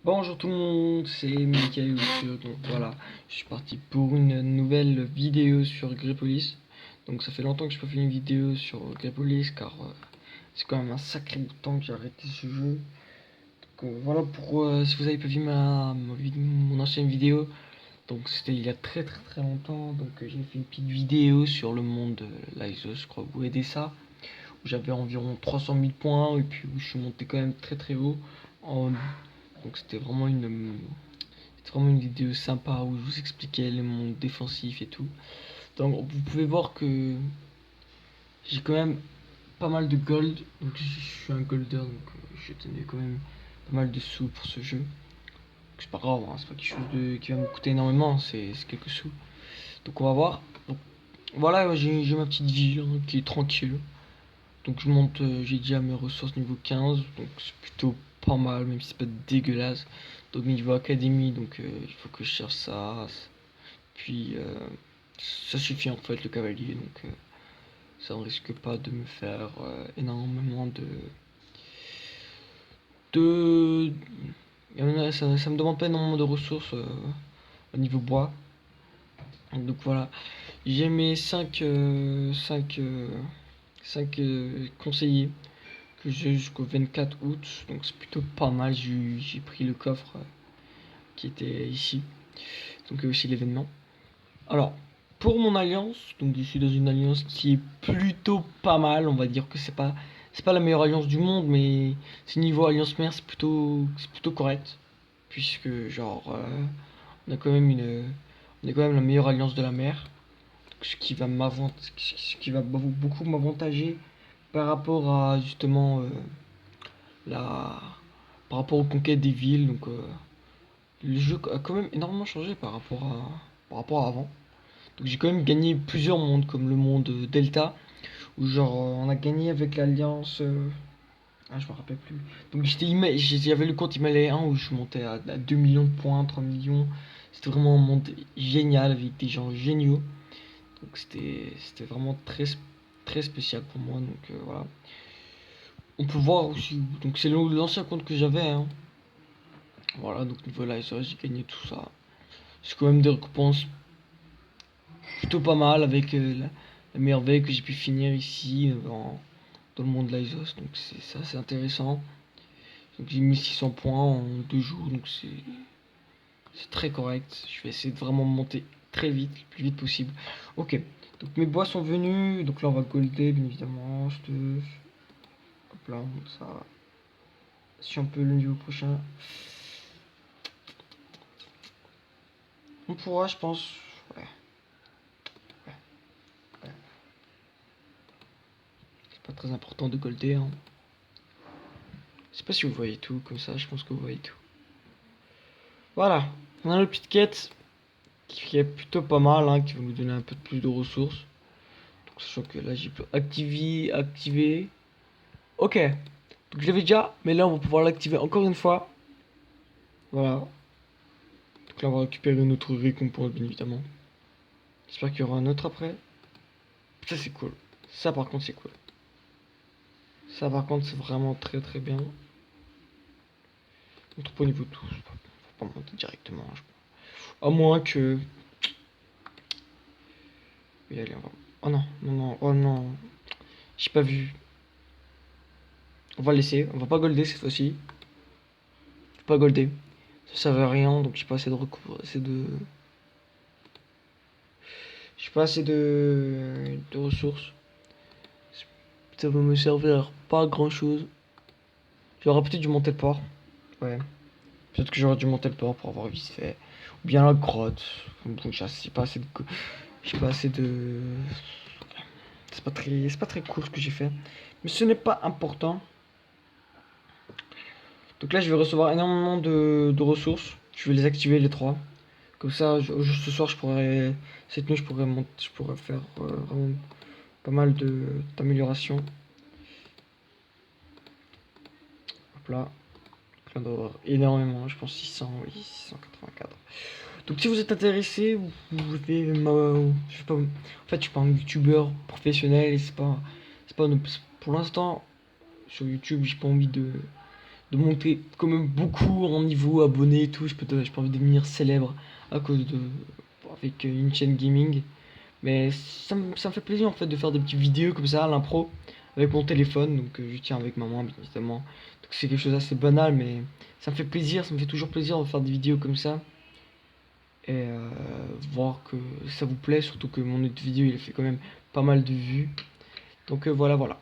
Bonjour tout le monde, c'est Michael donc voilà, je suis parti pour une nouvelle vidéo sur Grepolis. Donc ça fait longtemps que je n'ai pas fait une vidéo sur Grepolis car c'est quand même un sacré bout de temps que j'ai arrêté ce jeu. Donc voilà pour si vous avez pas vu mon ancienne vidéo, donc c'était il y a très longtemps, donc j'ai fait une petite vidéo sur le monde de l'ISO, je crois que vous aidez ça, où j'avais environ 300 000 points et puis où je suis monté quand même très haut. Donc c'était vraiment une vidéo sympa où je vous expliquais les mondes défensifs et tout. Donc vous pouvez voir que j'ai quand même pas mal de gold. Donc je suis un golder, donc j'ai tenu quand même pas mal de sous pour ce jeu. Donc c'est pas grave, hein, c'est pas quelque chose qui va me coûter énormément, c'est quelques sous. Donc on va voir. Donc, voilà, j'ai ma petite ville hein, qui est tranquille. Donc je monte, j'ai déjà mes ressources niveau 15, donc c'est plutôt pas mal, même si c'est pas dégueulasse. Donc niveau académie, donc il faut que je cherche ça. Puis ça suffit en fait le cavalier, donc ça ne risque pas de me faire énormément de... ça me demande pas énormément de ressources au niveau bois. Donc voilà, j'ai mes 5 conseillers que j'ai jusqu'au 24 août, donc c'est plutôt pas mal. J'ai pris le coffre qui était ici, donc aussi l'événement. Alors, pour mon alliance, donc je suis dans une alliance qui est plutôt pas mal. On va dire que c'est pas la meilleure alliance du monde, mais c'est niveau alliance mère, c'est plutôt correct, puisque genre on a quand même on est quand même la meilleure alliance de la mer, ce qui va beaucoup m'avantager par rapport à justement la par rapport aux conquêtes des villes. Donc le jeu a quand même énormément changé par rapport à avant. Donc j'ai quand même gagné plusieurs mondes, comme le monde Delta, où genre on a gagné avec l'alliance. Ah, je me rappelle plus. Donc j'avais le compte Himalaya 1 où je montais à 2 millions de points, 3 millions. C'était vraiment un monde génial avec des gens géniaux. Donc c'était vraiment très spécial pour moi. Donc voilà. On peut voir aussi. Donc c'est l'ancien compte que j'avais, hein. Voilà, donc niveau là, j'ai gagné tout ça. C'est quand même des récompenses plutôt pas mal avec la merveille que j'ai pu finir ici dans le monde de l'Isos. Donc c'est assez intéressant. Donc j'ai mis 600 points en 2 jours, donc c'est très correct. Je vais essayer de vraiment monter très vite, le plus vite possible. Ok, donc mes bois sont venus. Donc là on va golder bien évidemment. Hop là, on monte ça. Si on peut le niveau prochain. On pourra, je pense. Ouais, ouais, ouais. C'est pas très important de golder, hein. Je sais pas si vous voyez tout comme ça, je pense que vous voyez tout. Voilà, on a le petite quête qui est plutôt pas mal, hein, qui va nous donner un peu plus de ressources. Donc sachant que là j'ai pu activer. Ok, donc je l'avais déjà, mais là on va pouvoir l'activer encore une fois. Voilà. Donc là on va récupérer une autre récompense bien évidemment. J'espère qu'il y aura un autre après. Ça c'est cool. Ça par contre c'est cool. Ça par contre c'est vraiment très bien. On trouve au niveau de tout. Faut pas monter directement, je crois. À moins que. Oui allez on va. Oh non, oh non. J'ai pas vu. On va laisser, on va pas golder cette fois-ci. Faut pas golder. Ça servait à rien, donc j'ai pas assez de recours, j'ai pas assez de ressources. Ça va me servir pas à grand chose. J'aurais peut-être dû monter le port. Ouais. Peut-être que j'aurais dû monter le port pour avoir vite fait. Ou bien la grotte. Bon, j'ai pas assez de. J'ai pas assez de. C'est pas très cool ce que j'ai fait. Mais ce n'est pas important. Donc là, je vais recevoir énormément de ressources. Je vais les activer les trois. Comme ça, ce soir, cette nuit, je pourrais faire vraiment pas mal d'améliorations. Hop là. Donc là, on doit avoir énormément, je pense 600, oui, 684. Donc si vous êtes intéressé, vous pouvez je sais pas, en fait, je suis pas un youtubeur professionnel et c'est pas pour l'instant sur YouTube, j'ai pas envie de de monter quand même beaucoup en niveau abonnés et tout. J'ai pas envie de devenir célèbre à cause de avec une chaîne gaming. Mais ça me fait plaisir en fait de faire des petites vidéos comme ça à l'impro avec mon téléphone. Donc je tiens avec ma main bien évidemment. Donc c'est quelque chose d'assez banal, mais ça me fait plaisir, ça me fait toujours plaisir de faire des vidéos comme ça. Et voir que ça vous plaît, surtout que mon autre vidéo il a fait quand même pas mal de vues. Donc voilà voilà.